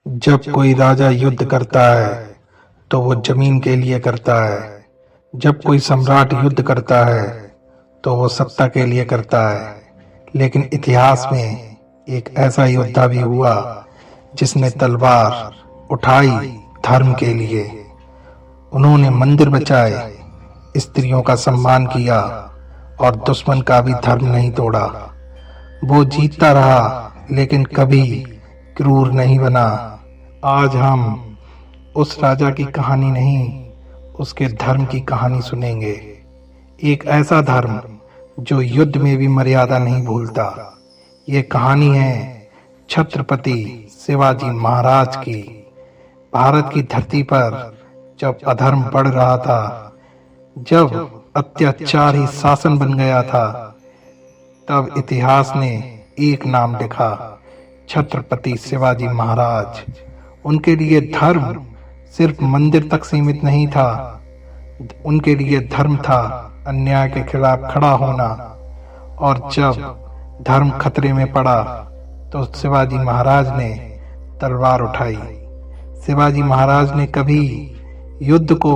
जब कोई राजा युद्ध करता है तो वो जमीन के लिए करता है। जब कोई सम्राट युद्ध करता है तो वो सत्ता के लिए करता है। लेकिन इतिहास में एक ऐसा योद्धा भी हुआ जिसने तलवार उठाई धर्म के लिए। उन्होंने मंदिर बचाए, स्त्रियों का सम्मान किया और दुश्मन का भी धर्म नहीं तोड़ा। वो जीतता रहा लेकिन कभी क्रूर नहीं बना। आज हम उस राजा की कहानी नहीं, उसके धर्म की कहानी सुनेंगे। एक ऐसा धर्म जो युद्ध में भी मर्यादा नहीं भूलता। ये कहानी है छत्रपति शिवाजी महाराज की। भारत की धरती पर जब अधर्म बढ़ रहा था, जब अत्याचार ही शासन बन गया था, तब इतिहास ने एक नाम लिखा, छत्रपति शिवाजी महाराज। उनके लिए धर्म सिर्फ मंदिर तक सीमित नहीं था। उनके लिए धर्म था अन्याय के खिलाफ खड़ा होना। और जब धर्म खतरे में पड़ा तो शिवाजी महाराज ने तलवार उठाई। शिवाजी महाराज ने कभी युद्ध को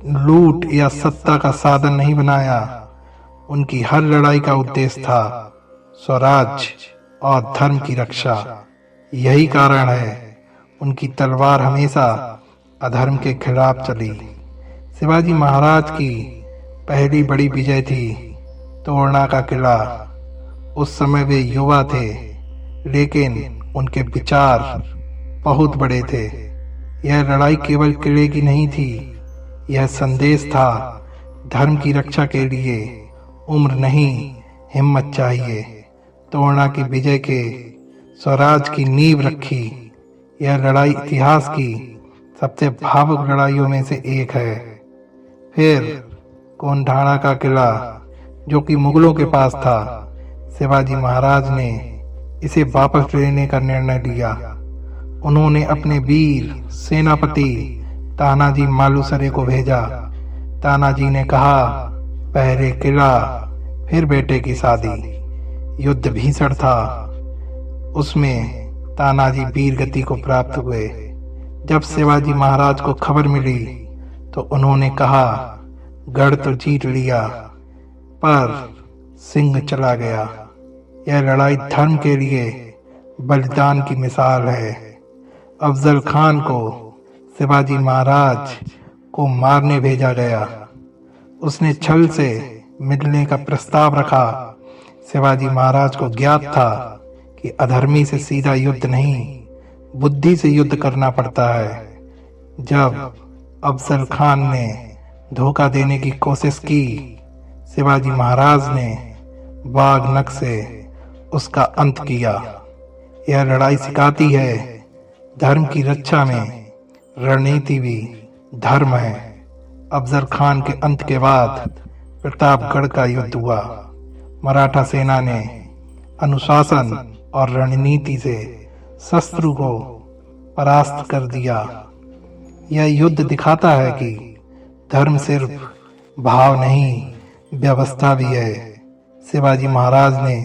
लूट या सत्ता का साधन नहीं बनाया। उनकी हर लड़ाई का उद्देश्य था स्वराज और धर्म की रक्षा। यही कारण है उनकी तलवार हमेशा अधर्म के खिलाफ चली। शिवाजी महाराज की पहली बड़ी विजय थी तोरना का किला। उस समय वे युवा थे, लेकिन उनके विचार बहुत बड़े थे। यह लड़ाई केवल किले की नहीं थी, यह संदेश था धर्म की रक्षा के लिए उम्र नहीं, हिम्मत चाहिए। तोरना की विजय के स्वराज की नींव रखी। यह लड़ाई इतिहास की सबसे भावुक लड़ाइयों में से एक है। फिर कोंढाणा का किला, जो कि मुगलों के पास था, शिवाजी महाराज ने इसे वापस लेने का निर्णय लिया। उन्होंने अपने वीर सेनापति तानाजी मालुसरे को भेजा। तानाजी ने कहा, पहले किला फिर बेटे की शादी। युद्ध भीषण था, उसमें तानाजी वीर गति को प्राप्त हुए। जब शिवाजी महाराज को खबर मिली तो उन्होंने कहा, गढ़ तो जीत लिया पर सिंह चला गया। यह लड़ाई धर्म के लिए बलिदान की मिसाल है। अफजल खान को शिवाजी महाराज को मारने भेजा गया। उसने छल से मिलने का प्रस्ताव रखा। शिवाजी महाराज को ज्ञात था कि अधर्मी से सीधा युद्ध नहीं, बुद्धि से युद्ध करना पड़ता है। जब अफजल खान ने धोखा देने की कोशिश की, शिवाजी महाराज ने बाघ नख से उसका अंत किया। यह लड़ाई सिखाती है, धर्म की रक्षा में रणनीति भी धर्म है। अफजल खान के अंत के बाद प्रतापगढ़ का युद्ध हुआ। मराठा सेना ने अनुशासन और रणनीति से शत्रु को परास्त कर दिया। यह युद्ध दिखाता है कि धर्म सिर्फ भाव नहीं, व्यवस्था भी है। शिवाजी महाराज ने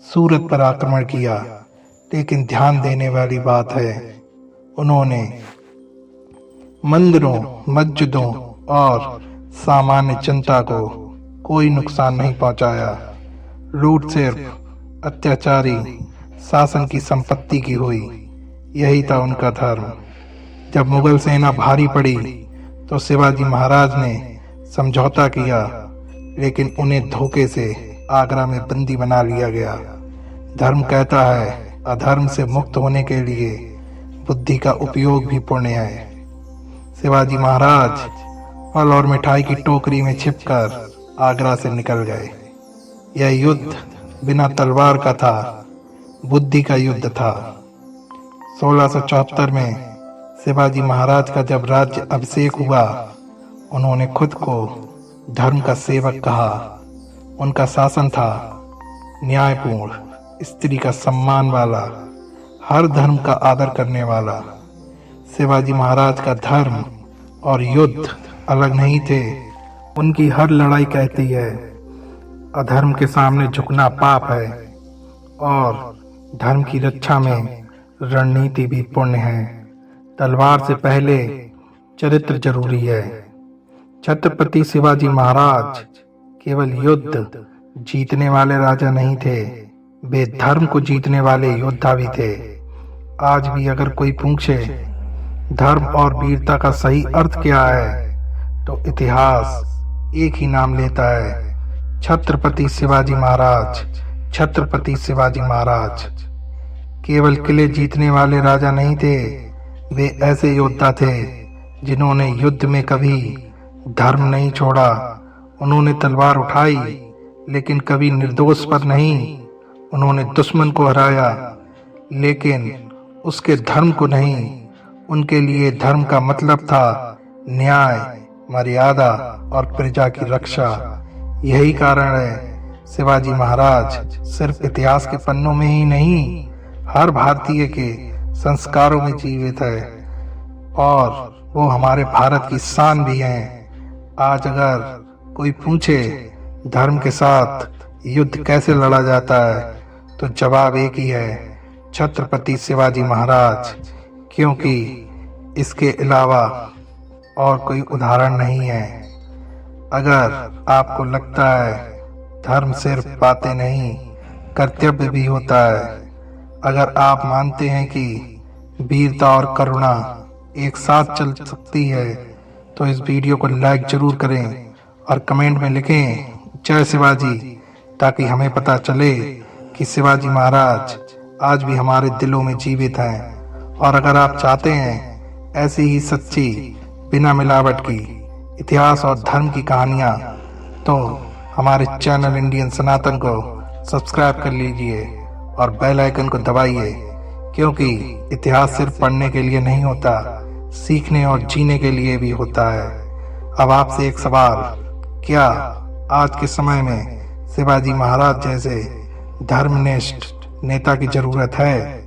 सूरत पर आक्रमण किया, लेकिन ध्यान देने वाली बात है, उन्होंने मंदिरों, मस्जिदों और सामान्य जनता को कोई नुकसान नहीं पहुंचाया। लूट सिर्फ अत्याचारी शासन की संपत्ति की हुई। यही था उनका धर्म। जब मुगल सेना भारी पड़ी तो शिवाजी महाराज ने समझौता किया, लेकिन उन्हें धोखे से आगरा में बंदी बना लिया गया। धर्म कहता है, अधर्म से मुक्त होने के लिए बुद्धि का उपयोग भी पुण्य है। शिवाजी महाराज फल और मिठाई की टोकरी में छिपकर आगरा से निकल गए। यह युद्ध बिना तलवार का था, बुद्धि का युद्ध था। 1674 में शिवाजी महाराज का जब राज्य अभिषेक हुआ, उन्होंने खुद को धर्म का सेवक कहा। उनका शासन था न्यायपूर्ण, स्त्री का सम्मान वाला, हर धर्म का आदर करने वाला। शिवाजी महाराज का धर्म और युद्ध अलग नहीं थे। उनकी हर लड़ाई कहती है, अधर्म के सामने झुकना पाप है और धर्म की रक्षा में रणनीति भी पुण्य है। तलवार से पहले चरित्र जरूरी है। छत्रपति शिवाजी महाराज केवल युद्ध जीतने वाले राजा नहीं थे, वे धर्म को जीतने वाले योद्धा भी थे। आज भी अगर कोई पूछे धर्म और वीरता का सही अर्थ क्या है, तो इतिहास एक ही नाम लेता है, छत्रपति शिवाजी महाराज। छत्रपति शिवाजी महाराज केवल किले जीतने वाले राजा नहीं थे, वे ऐसे योद्धा थे जिन्होंने युद्ध में कभी धर्म नहीं छोड़ा। उन्होंने तलवार उठाई लेकिन कभी निर्दोष पर नहीं। उन्होंने दुश्मन को हराया लेकिन उसके धर्म को नहीं। उनके लिए धर्म का मतलब था न्याय, मर्यादा और प्रजा की रक्षा। यही कारण है शिवाजी महाराज सिर्फ इतिहास के पन्नों में ही नहीं, हर भारतीय के संस्कारों में जीवित है और वो हमारे भारत की शान भी हैं। आज अगर कोई पूछे धर्म के साथ युद्ध कैसे लड़ा जाता है, तो जवाब एक ही है, छत्रपति शिवाजी महाराज, क्योंकि इसके अलावा और कोई उदाहरण नहीं है। अगर आपको लगता है धर्म सिर्फ बातें नहीं, कर्तव्य भी होता है, अगर आप मानते हैं कि वीरता और करुणा एक साथ चल सकती है, तो इस वीडियो को लाइक जरूर करें और कमेंट में लिखें जय शिवाजी, ताकि हमें पता चले कि शिवाजी महाराज आज भी हमारे दिलों में जीवित हैं। और अगर आप चाहते हैं ऐसी ही सच्ची बिना मिलावट की इतिहास और धर्म की कहानियाँ, तो हमारे चैनल इंडियन सनातन को सब्सक्राइब कर लीजिए और बेल आइकन को दबाइए, क्योंकि इतिहास सिर्फ पढ़ने के लिए नहीं होता, सीखने और जीने के लिए भी होता है। अब आपसे एक सवाल, क्या आज के समय में शिवाजी महाराज जैसे धर्मनिष्ठ नेता की जरूरत है?